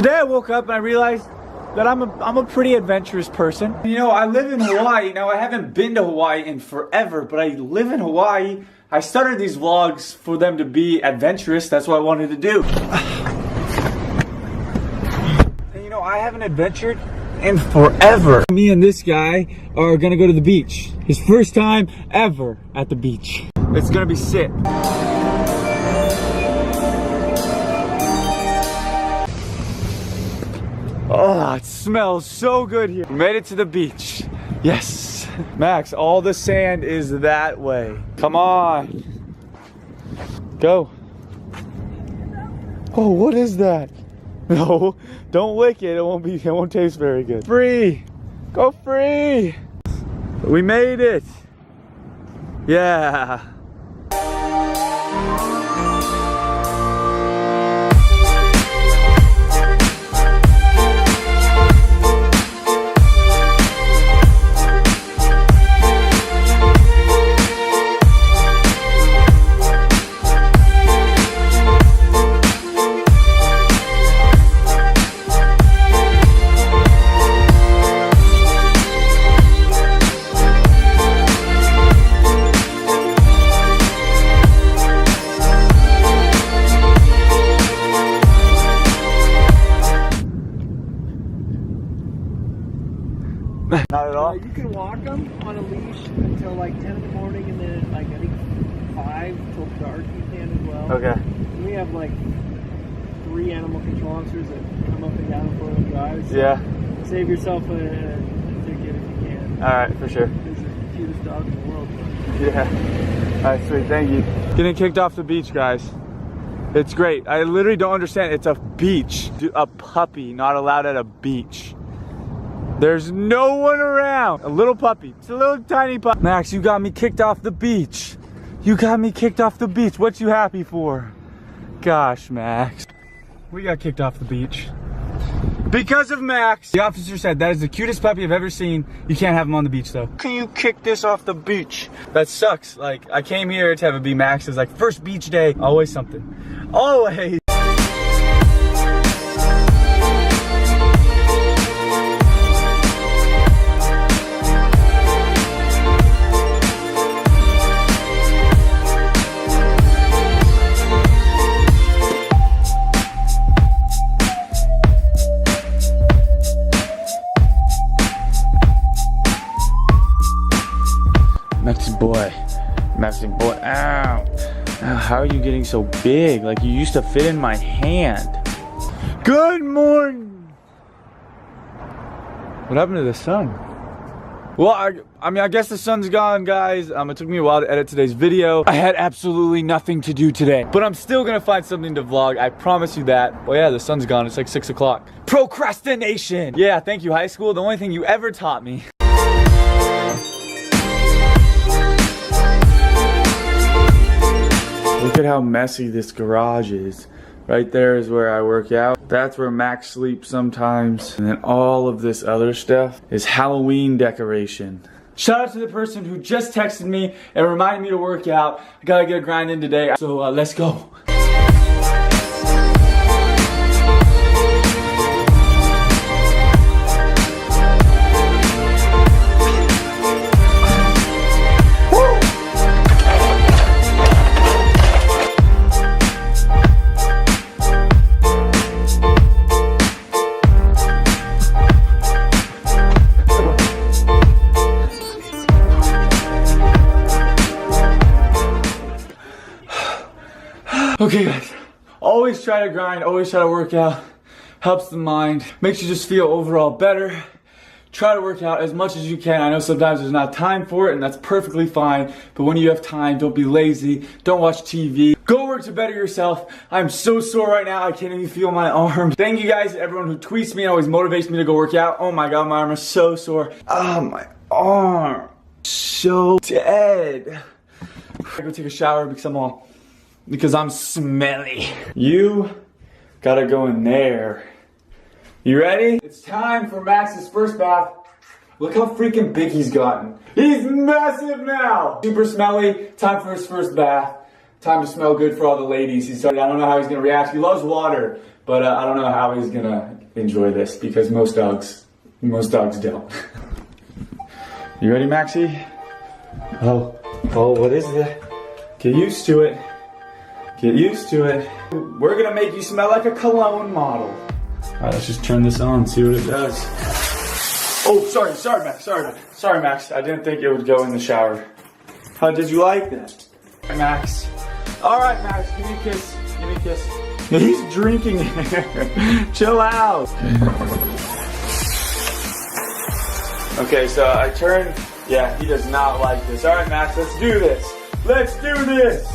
Today I woke up and I realized that I'm a pretty adventurous person. You know, I live in Hawaii. Now, I haven't been to Hawaii in forever, but I live in Hawaii. I started these vlogs for them to be adventurous. That's what I wanted to do. And you know, I haven't adventured in forever. Me and this guy are gonna go to the beach. His first time ever at the beach. It's gonna be sick. Oh, it smells so good here. We made it to the beach. Yes. Max, all the sand is that way. Come on. Go. Oh, what is that? No, don't lick it. It won't taste very good. Free. Go free. We made it. Yeah. Not at all? You can walk them on a leash until like 10 in the morning, and then like I think 5 till dark you can as well. Okay. And we have like 3 animal control officers that come up and down the 4-wheel drives. Yeah. Save yourself a ticket if you can. Alright, for sure. This is the cutest dog in the world. Yeah. Alright, sweet. Thank you. Getting kicked off the beach, guys. It's great. I literally don't understand. It's a beach. A puppy not allowed at a beach. There's no one around. A little puppy. It's a little tiny puppy. Max, you got me kicked off the beach. You got me kicked off the beach. What you happy for? Gosh, Max. We got kicked off the beach. Because of Max. The officer said that is the cutest puppy I've ever seen. You can't have him on the beach though. Can you kick this off the beach? That sucks. Like, I came here to have it be Max's like first beach day. Always something. Always. Mexican boy, ow. How are you getting so big? Like, you used to fit in my hand. Good morning. What happened to the sun? Well, I mean, I guess the sun's gone, guys. It took me a while to edit today's video. I had absolutely nothing to do today, but I'm still gonna find something to vlog. I promise you that. Well, yeah, the sun's gone. It's like 6 o'clock. Procrastination. Yeah, thank you, high school. The only thing you ever taught me. Look at how messy this garage is. Right there is where I work out. That's where Max sleeps sometimes. And then all of this other stuff is Halloween decoration. Shout out to the person who just texted me and reminded me to work out. I gotta get a grind in today. So let's go. Okay guys, always try to grind, always try to work out. Helps the mind, makes you just feel overall better. Try to work out as much as you can. I know sometimes there's not time for it, and that's perfectly fine. But when you have time, don't be lazy. Don't watch TV. Go work to better yourself. I'm so sore right now, I can't even feel my arm. Thank you guys, everyone who tweets me and always motivates me to go work out. Oh my God, my arm is so sore. Oh, my arm. So dead. I gotta go take a shower because I'm smelly. You gotta go in there. You ready? It's time for Max's first bath. Look how freaking big he's gotten. He's massive now. Super smelly. Time for his first bath. Time to smell good for all the ladies. I don't know how he's gonna react. He loves water, But I don't know how he's gonna enjoy this because most dogs don't. You ready, Maxie? Oh, what is that? Get used to it. Get used to it. We're gonna make you smell like a cologne model. All right, let's just turn this on, see what it does. Oh, sorry, Max. I didn't think it would go in the shower. How did you like that? Max. All right, Max, give me a kiss. Give me a kiss. He's drinking it. Chill out. Okay, so I turn. Yeah, he does not like this. All right, Max, let's do this. Let's do this.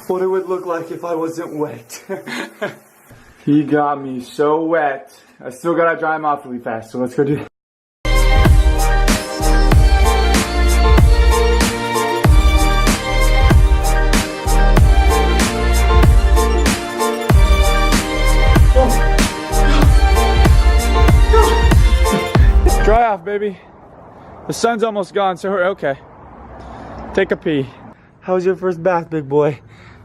What it would look like if I wasn't wet. He got me so wet. I still gotta dry him off really fast, so let's go do that. Dry off, baby. The sun's almost gone, so we're okay. Take a pee. How was your first bath, big boy?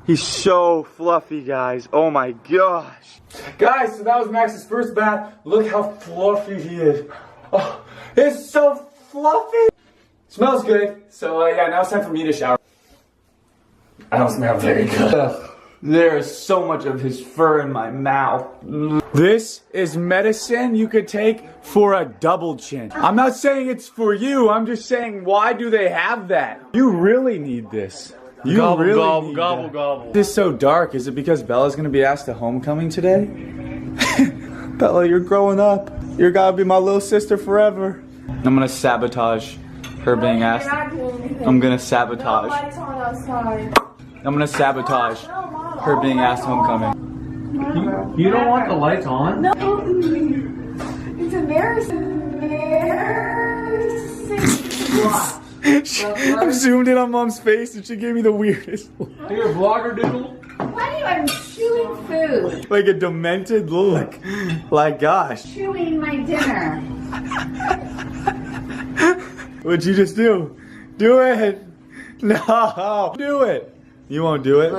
He's so fluffy, guys. Oh my gosh. Guys, so that was Max's first bath. Look how fluffy he is. Oh, it's so fluffy. Smells good. So yeah, now it's time for me to shower. I don't smell very good. There is so much of his fur in my mouth. This is medicine you could take for a double chin. I'm not saying it's for you. I'm just saying, why do they have that? You really need this. You Gobble, really gobble, need gobble, that. gobble. This is so dark. Is it because Bella's gonna be asked to homecoming today? Bella, you're growing up. You're gonna be my little sister forever. I'm gonna sabotage her being asked. I'm gonna sabotage. I'm gonna sabotage her being asked to homecoming. You don't want the lights on? No, it's embarrassing. I'm zoomed in on Mom's face and she gave me the weirdest look. You're a vlogger doodle? Why are you? I'm chewing food. Like a demented look. Like gosh. Chewing my dinner. What'd you just do? Do it! No! Do it! You won't do it?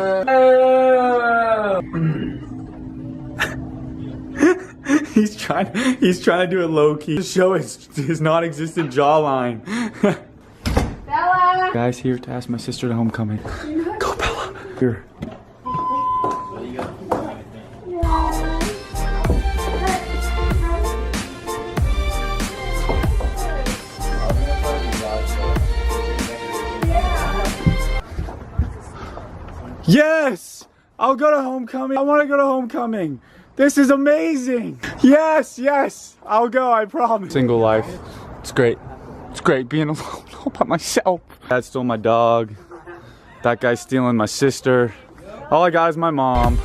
He's trying to do it low key to show his non-existent jawline. Bella! Guys, here to ask my sister to homecoming. Go Bella! Here. Yes! I'll go to homecoming. I want to go to homecoming. This is amazing. Yes, yes. I'll go, I promise. Single life. It's great. It's great being alone all by myself. Dad stole my dog. That guy's stealing my sister. All I got is my mom.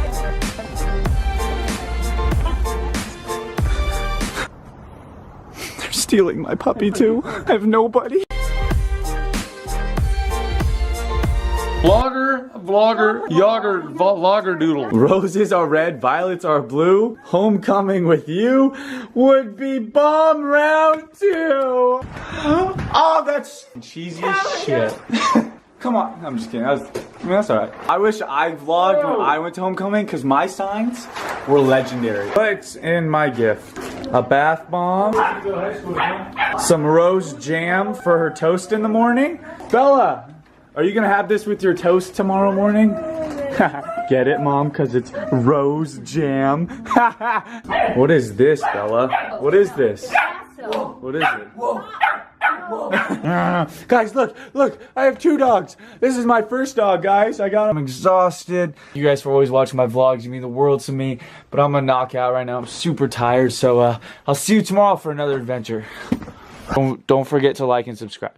They're stealing my puppy too. I have nobody. Vlogger doodle. Roses are red, violets are blue. Homecoming with you would be bomb round 2. Oh, that's cheesy as shit. Come on, I'm just kidding. That's alright. I wish I vlogged when I went to homecoming because my signs were legendary. What's in my gift? A bath bomb, some rose jam for her toast in the morning. Bella, are you gonna have this with your toast tomorrow morning? Get it, Mom? Because it's rose jam. What is this, Bella? What is this? What is it? Guys, look, I have 2 dogs. This is my first dog, guys. I'm exhausted. You guys for always watching my vlogs. You mean the world to me, but I'm gonna knock out right now. I'm super tired, so I'll see you tomorrow for another adventure. Don't forget to like and subscribe.